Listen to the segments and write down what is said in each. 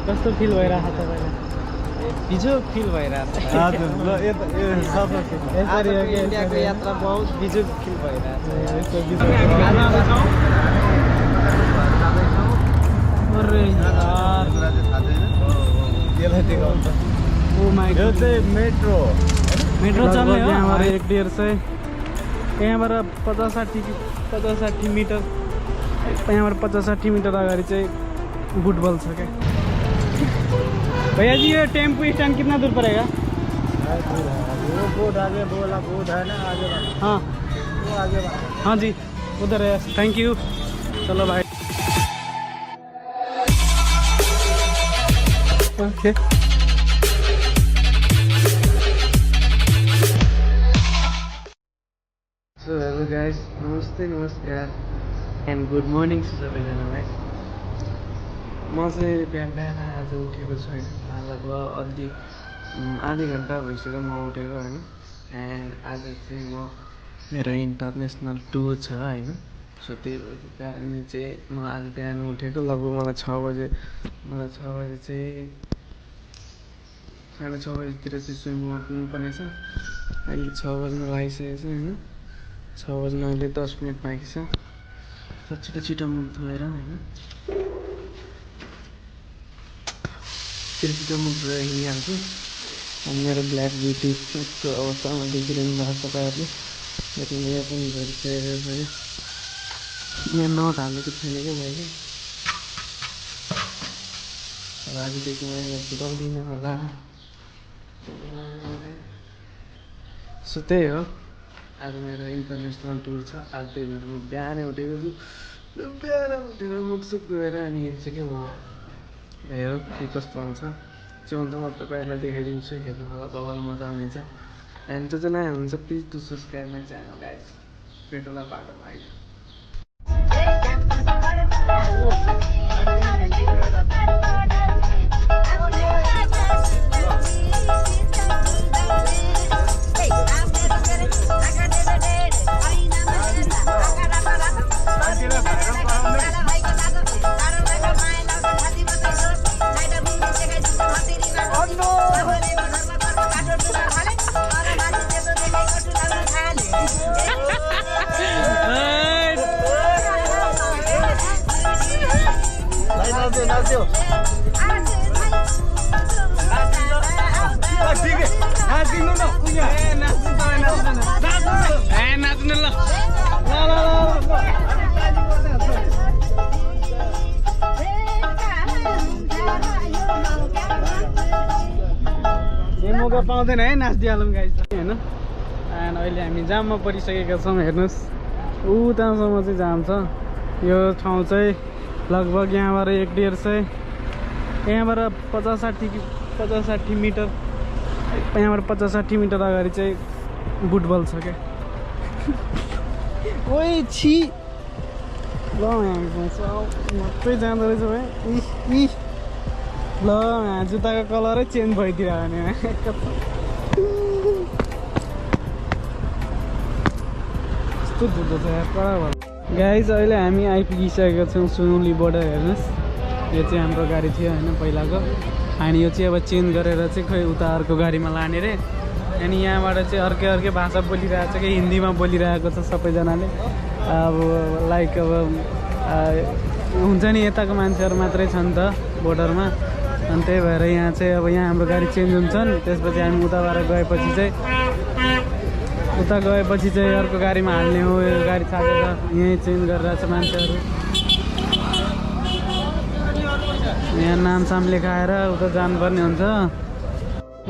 कस्तो फिल भइरहेको छ तपाईँलाई? बिजोग फिल भइरहेको छ। हजुर ल आजको इन्डियाको यात्रा बहुत बिजोग फिल भइरहेको छ। यस्तो आज बिजोग हामी छौँ अरे यार ओ माय यो चाहिँ मेट्रो मेट्रो चल्ने हो यहाँबाट 150 यहाँबाट 50-60 मिटर यहाँबाट 50-60 मिटर अगाडि चाहिँ फुटबल छ क्या। भैया जी ये टेम्पो स्टैंड कितना दूर पड़ेगा? वो बोर्ड आगे बोला बोर्ड है ना आगे वाला हाँ वो आगे वाला हाँ जी उधर है। Thank you. चलो भाई ओके सो हेलो गाइस, नमस्ते नमस्कार एन्ड गुड मर्निङ सबैजनालाई। म चाहिँ बिहान आज उठेको छैन, लगभग अलि आधी घन्टा भइसक्यो म उठेको होइन। एन्ड आज चाहिँ म मेरो इन्टरनेसनल टुर छ होइन। सो त्यही भएको कारणले चाहिँ म आज बिहान उठेको लगभग मलाई 6 बजे चाहिँ 6:30 बजीतिर चाहिँ स्विमिङ पुग्नुपर्ने छ। अहिले 6 बज्न लागिसकेको छ होइन। 6 बज्न अहिले 10 मिनट बाँकी छ। छिटो मुख धोएर होइन छिटो मुख धोएर हिँडिहाल्छु। अनि मेरो ब्ल्याक ब्युटीको अवस्थामा देखिरहनु भएको छ तपाईँहरूले। यति यहाँ पनि भइसकेको छ। यहाँ नट हालेको छैन क्या मैले। आजदेखि म यहाँ छुटाउँदिनँ होला। सो त्यही हो, आज मेरो इन्टरनेसनल टुर छ। आज त्यही भएर म बिहानै उठेको छु। बिहान उठेर मुखसुख धोएर अनि हिँड्छु क्या म। हेरौँ के कस्तो हुन्छ चाहिँ हुन्छ म तपाईँहरूलाई देखाइदिन्छु। हेर्नु होला तपाईँलाई मजा आउनेछ। एन्ड जो चाहिँ नयाँ हुनुहुन्छ please to subscribe my channel guys. पेटोला बाटोमा आइज नाच्नु ल यो मौका पाउँदैन है नाचिदिइहालौँ गाइस होइन। एन्ड अहिले हामी जाममा परिसकेका छौँ। हेर्नुहोस् उतासम्म चाहिँ जाम छ। यो ठाउँ चाहिँ लगभग यहाँबाट 150 यहाँबाट 50-60 मिटर यहाँबाट 50-60 मिटर अगाडि चाहिँ फुटबल छ क्या। ओइ छि ल मात्रै जाँदो रहेछ भाइ। ल यहाँ जुत्ताको कलरै चेन्ज भइदियो भने कस्तो धुलो छ यार कडा भयो। गाइस अहिले हामी आइपुगिसकेका छौँ सुनौली बोर्डर। हेर्नुहोस् यो चाहिँ हाम्रो गाडी थियो होइन पहिलाको। अनि यो चाहिँ अब चेन्ज गरेर चाहिँ खोइ उता अर्को गाडीमा लाने रे। अनि यहाँबाट चाहिँ अर्कै भाषा बोलिरहेको छ कि हिन्दीमा बोलिरहेको छ सबैजनाले। अब लाइक अब हुन्छ नि यताको मान्छेहरू मात्रै छ नि त बोर्डरमा। अनि त्यही भएर यहाँ चाहिँ अब यहाँ हाम्रो गाडी चेन्ज हुन्छन्। त्यसपछि हामी उताबाट गएपछि चाहिँ अर्को गाडीमा हाल्ने हो। यो गाडी छाडेर यहीँ चेन्ज गरिरहेको छ मान्छेहरू। यहाँ नामसाम लेखाएर उता जानुपर्ने हुन्छ।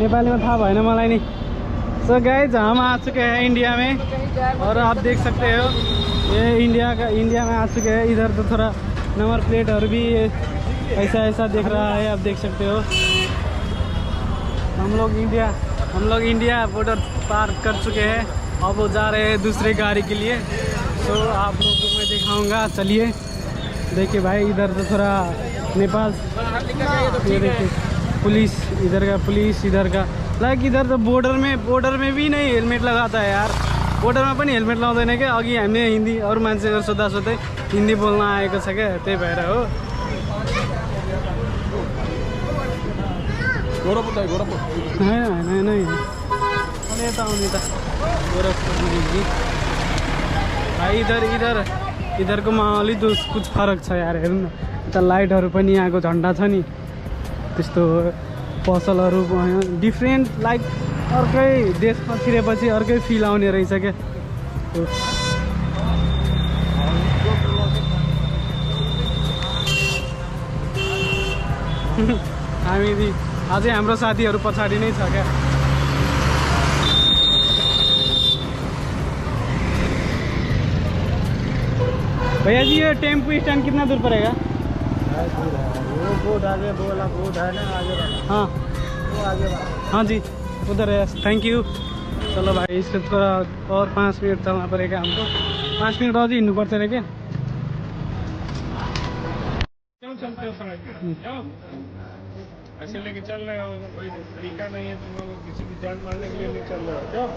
नेपालीमा थाहा भएन मलाई नि। सो गाइस हम आ चुके हैं इंडिया में और आप देख सकते हो ये इंडिया में आ चुके हैं। इधर तो थोड़ा नंबर प्लेट और भी ऐसा दिख रहा है, आप देख सकते हो। हम लोग इंडिया बॉर्डर पार कर चुके हैं। अब वो जा रहे हैं दूसरे गाड़ी के लिए। तो आप लोगों को मैं दिखाऊंगा। चलिए देखिए भाई, इधर तो थोड़ा नेपाल, ये देखिए पुलिस, इधर का पुलिस, इधर का लाइक इधर तो बॉर्डर में भी नहीं हेलमेट लगाता है यार। बॉर्डर में पनि हेलमेट लाउँदैन क्या। अघि हामीले हिन्दी अरू मान्छेहरू सोध्दै हिन्दी बोल्न आएको छ क्या, त्यही भएर हो। होइन अनि यता आउने त गोरखपुर पुगेँ भाइ इधरको माहौल कुछ फरक छ यार हेर्नु न यता लाइटहरू पनि यहाँको झन्डा छ नि त्यस्तो पसलहरू डिफ्रेन्ट लाइक अर्कै देशमा छिरेपछि अर्कै फिल आउने रहेछ क्या हामी अझै हाम्रो साथीहरू पछाडि नै छ क्या भैया जी ये टेम्पो स्टैंड कितना दूर पड़ेगा वो बोर्ड आगे बोला बोर्ड है ना आगे वाला हाँ वो आगे वाला हाँ जी उधर है थैंक यू चलो भाई इसके थोड़ा और 5 मिनट चलना पड़ेगा हमको 5 मिनट और हिँड्नु पर्छ अरे क्या ऐसे लेके चल रहे हो कोई तरीका नहीं है तुम लोग किसी की जान मारने के लिए नहीं चल रहे हो क्यों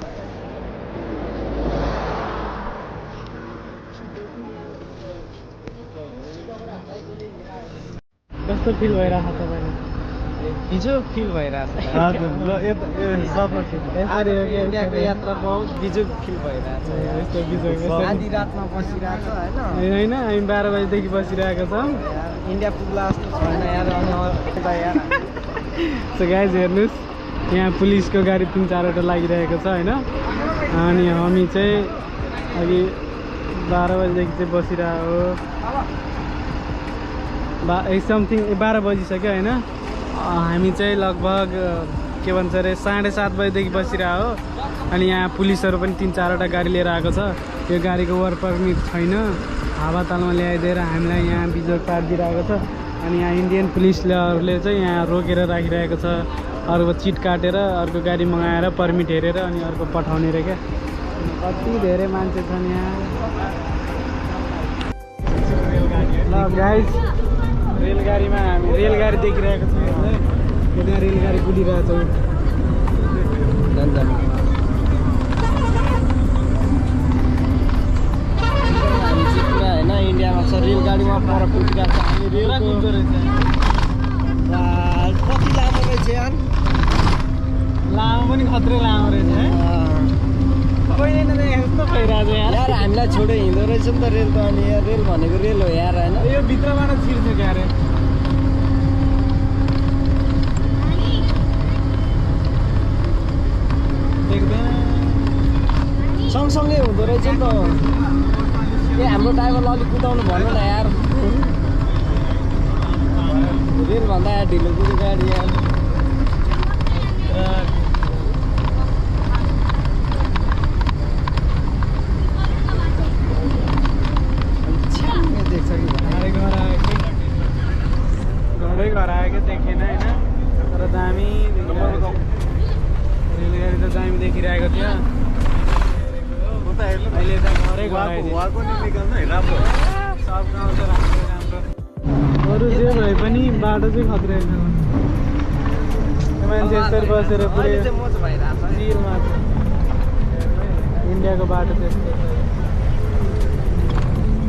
कस्तो फिल भइरहेको छ तपाईँलाई हिजो फिल भइरहेछ इन्डियाको यात्रा बहुत बिजोग फिल भइरहेछ आधी रातमा बसिरहेछ होइन होइन हामी 12 बजीदेखि बसिरहेको छौँ इन्डिया पुग्ला जस्तो छैन यार सो गाइज हेर्नुहोस् यहाँ पुलिसको गाडी 3-4वटा लागिरहेको छ होइन अनि हामी चाहिँ अघि 12 बजीदेखि चाहिँ बसिरहेको हो समथिङ 12 बजिसक्यो होइन हामी चाहिँ लगभग के भन्छ अरे 7:30 बजीदेखि बसिरहेको हो अनि यहाँ पुलिसहरू पनि 3-4वटा गाडी लिएर आएको छ यो गाडीको वर्क पर्मिट छैन हावातालमा ल्याइदिएर हामीलाई यहाँ बिजोग पारिदिइरहेको छ अनि यहाँ इन्डियन पुलिसले चाहिँ यहाँ रोकेर राखिरहेको छ अर्को चिट काटेर अर्को गाडी मगाएर पर्मिट हेरेर अनि अर्को पठाउने रे क्या कति धेरै मान्छे छन् यहाँ ल गाइस रेलगाडीमा हामी रेलगाडी देखिरहेको छौँ त्यहाँ रेलगाडी कुदिरहेको छौँ होइन इन्डियामा छ रेलगाडीमा पर कुदिरहेको छ हामी रेल कुद्दो रहेछ कति लामो रहेछ यार लामो पनि खत्रै लामो रहेछ है कहिले न यस्तो भइरहेको छ यार हामीलाई छोडो हिँड्दो रहेछ नि त रेल त अनि रेल भनेको रेल हो यार होइन यो भित्रबाट छिर्छ क्या अरे देख्दैन सँगसँगै हुँदो रहेछ नि त ए हाम्रो ड्राइभरलाई अलिक कुदाउनु भन्नु न यार रेलभन्दा ढिलो कुद्यो गाडी यार घर आयो देखेन होइन तर दामी रेलगाडी त दामी देखिरहेको थियो अहिले त घरै घर सब गाउँ त राम्रो अरू जे भए पनि बाटो चाहिँ खत्रै छ मान्छे यस्तरी बसेर पुरै चिरमा छ इन्डियाको बाटो चाहिँ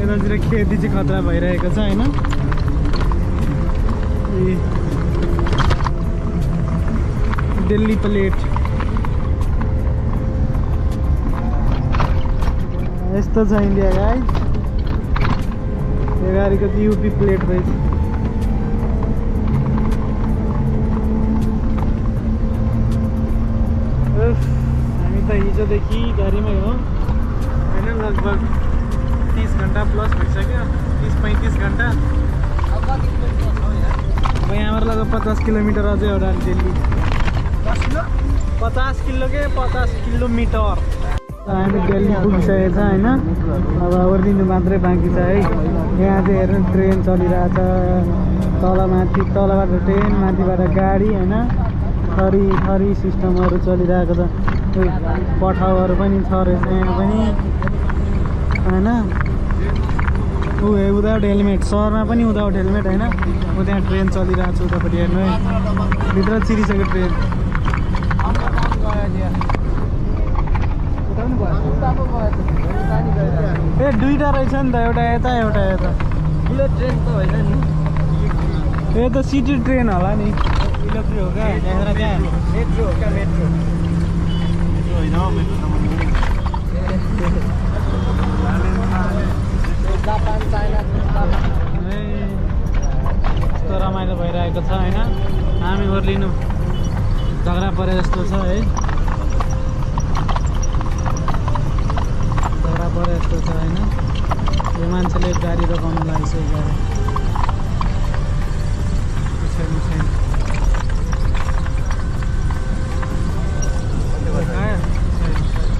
यतातिर खेती चाहिँ खतरा भइरहेको छ होइन दिल्ली प्लेट यस्तो छ इन्डिया गाइस यो गाडीको चाहिँ युपी प्लेट रहेछ हामी त हिजोदेखि गाडीमै हो होइन लगभग 30 घन्टा प्लस भइसक्यो 30-35 घन्टा यहाँबाट लगभग 50 किलोमिटर अझै एउटा दिल्ली 50 किलो के 50 किलोमिटर हामी दिल्ली पुगिसकेको छ होइन अब ओर्लिनु मात्रै बाँकी छ है यहाँ चाहिँ हेर्नु ट्रेन चलिरहेछ तलबाट ट्रेन माथिबाट गाडी होइन थरी सिस्टमहरू चलिरहेको छ पठाउहरू पनि छ रहेछ यहाँ पनि होइन विदाउट हेलमेट सहरमा पनि विदाउट हेलमेट होइन त्यहाँ ट्रेन चलिरहेको छ उतापट्टि हेर्नु है भित्र चिरिसक्यो ट्रेन ए दुईवटा रहेछ नि त एउटा यता बुलेट ट्रेन त होइन नि यो त सिटी ट्रेन होला नि इलेक्ट्रिक हो क्या त्यहाँबाट त्यहाँ मेट्रो हो क्या मेट्रो होइन मेरो जापान चाइना यस्तो रमाइलो भइरहेको छ होइन हामी ओर्लिनु झगडा परे जस्तो छ है झगडा परे जस्तो छ होइन यो मान्छेले गाडी रोकाउनु लागिसक्यो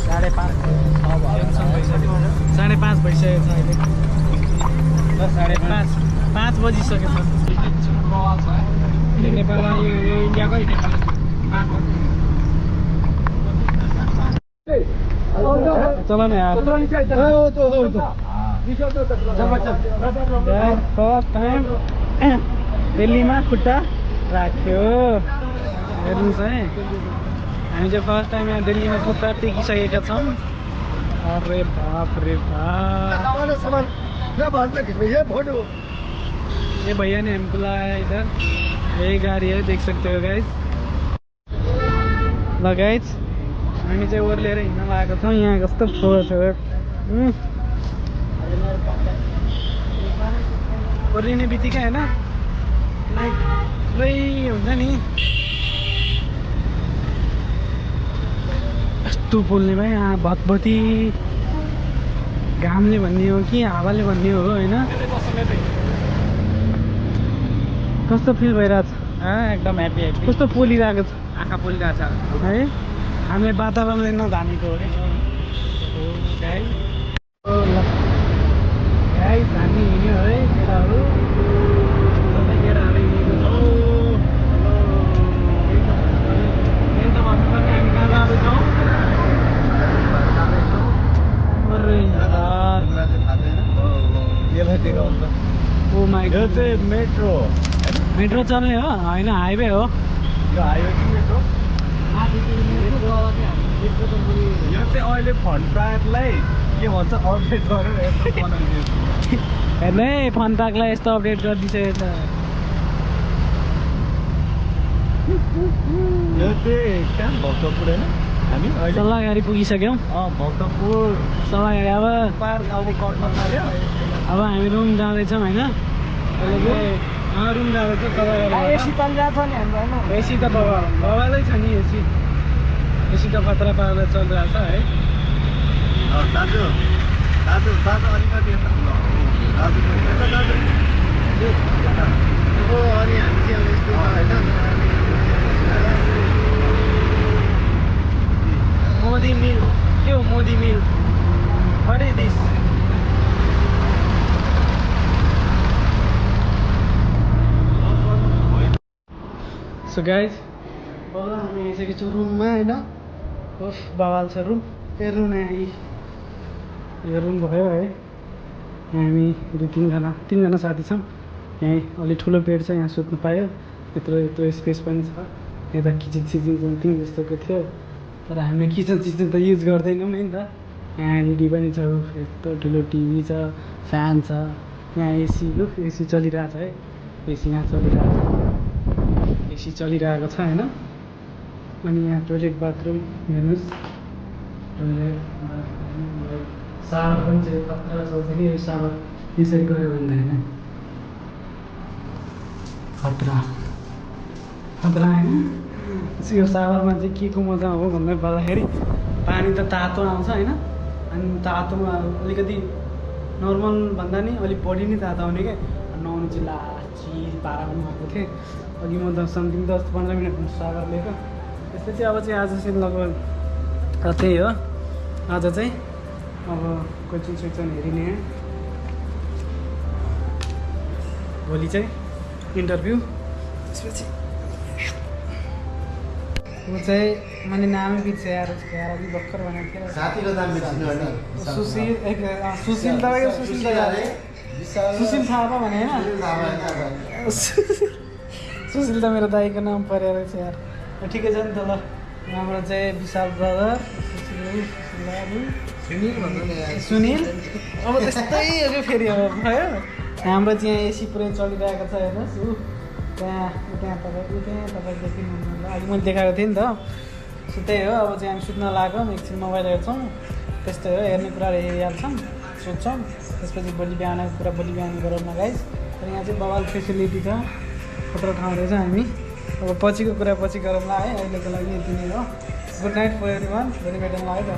गाडी छैन 5:30 5:30 भइसकेको छ अहिले 5:30 बजिसकेको छ नेपालमा यो इन्डियाकै चल न यार फर्स्ट टाइम दिल्लीमा खुट्टा राख्यो हेर्नुहोस् है हामी चाहिँ फर्स्ट टाइम यहाँ दिल्लीमा खुट्टा टेकिसकेका छौँ अरे बाप रे बाप ये भैया ने हमको लाया इधर यही गाड़ी है देख सकते हो गाइज ल गाइज हामी चाहिँ ओर्लिएर हिँड्न लागेको छौँ यहाँ कस्तो फोहोर ओर्लिने बित्तिकै होइन लाइक पुरै हुन्छ नि यस्तो पोल्ने भाइ भतभती घामले भन्ने हो कि हावाले भन्ने हो होइन कस्तो फिल भइरहेको छ एकदम ह्याप्पी ह्याप्पी कस्तो पोलिरहेको छ आँखा पोलिरहेको छ है हामीले वातावरणले नजानेको हो गाइस हामी हिँड्यो है केटाहरू सबै केटाहरू हिँडेको छौँ हामी कहाँ जाँदैछौँ ओ माई यो चाहिँ मेट्रो मेट्रो चल्ने हो होइन हाइवे हो यो हाइवे कि मेट्रो यो चाहिँ अहिले फन्ड प्रायलाई के भन्छ अपडेट गरेर यस्तो बनाइदिएको हेर्नु है फन पार्कलाई यस्तो अपडेट गरिदिइसकेको छ यो चाहिँ कहाँ भक्तपुर होइन हामी अहिले सल्लाहगारी पुगिसक्यौँ भक्तपुर सल्लाहगारी पार्क अब कट्न लाग्यो अब हामी रुम जाँदैछौँ होइन अहिले चाहिँ रुम जाँदैछ सल्लाहगारी एसी त जान्छ नि हाम्रो होइन एसी त बबालै छ नि एसी त खतरा पारेर चलिरहेको छ है दाजु दाजु दाजु अलिकति यता दाजु यता दाजु अब अनि हामी चाहिँ अब यस्तो होइन मोदी मिल के हो मोदी मिल What is this? So guys, हामी आइसकेको छु रुममा होइन उफ बवाल छ रुम हेर्नु न यो रुम भयो है हामी तिनजना साथी छौँ यहीँ अलि ठुलो बेड छ यहाँ सुत्नु पायो यत्रो स्पेस पनि छ यता किचन समथिङ जस्तोको थियो तर हामीले किचन त युज गर्दैनौँ नि त यहाँ एलइडी पनि छ यस्तो ठुलो टिभी छ फ्यान छ यहाँ एसी चलिरहेको छ है एसी यहाँ चलिरहेको छ एसी चलिरहेको छ होइन अनि यहाँ टोइलेट बाथरुम हेर्नुहोस् टोइलेट सावर पनि चाहिँ खतरा चल्छ कि यो सावर यसरी गयो भने होइन खतरा होइन यो सावरमा चाहिँ के को मजा हो भन्दै पर्दाखेरि पानी त तातो आउँछ होइन अनि तातोमा अलिकति नर्मल भन्दा नि अलिक बढी नै तातो आउने क्या नुहाउनु चाहिँ लाची पारामा आएको थिएँ अघि म 10-15 मिनट सागर लिएको त्यस्तै चाहिँ अब चाहिँ आज चाहिँ लगभग त्यही हो आज चाहिँ अब क्वेसन हेरिने भोलि चाहिँ इन्टरभ्यू त्यसपछि वो चाहिँ मैले नामै बिर्सेँ यार अघि भर्खर भनेको थिएँ साथीको नाम बिर्सिनु होइन सुशील तपाईँको सुशील थापा भने होइन सुशील त मेरो दाईको नाम परेर रहेछ यार ठिकै छ नि त ल हाम्रो चाहिँ विशाल ब्रदर सुनिल अब त्यस्तै हो कि फेरि अब भयो हाम्रो चाहिँ यहाँ एसी पुरै चलिरहेको छ हेर्नुहोस् त्यहाँ तपाईँ देखिनुहुन्छ अघि मैले देखाएको थिएँ नि त सो त्यही हो अब चाहिँ हामी सुत्न लागौँ एकछिन मोबाइल हेर्छौँ त्यस्तै हो हेर्ने कुराहरू हेरिहाल्छौँ सोध्छौँ त्यसपछि भोलि बिहानको कुरा भोलि बिहान गरौँ न गाइस र यहाँ चाहिँ बवाल फेसिलिटी छ खतरा ठाउँ रहेछ हामी अब पछिको कुरा पछि गरौँला है अहिलेको लागि यति नै हो good night for everyone भोलि भेटौँला है त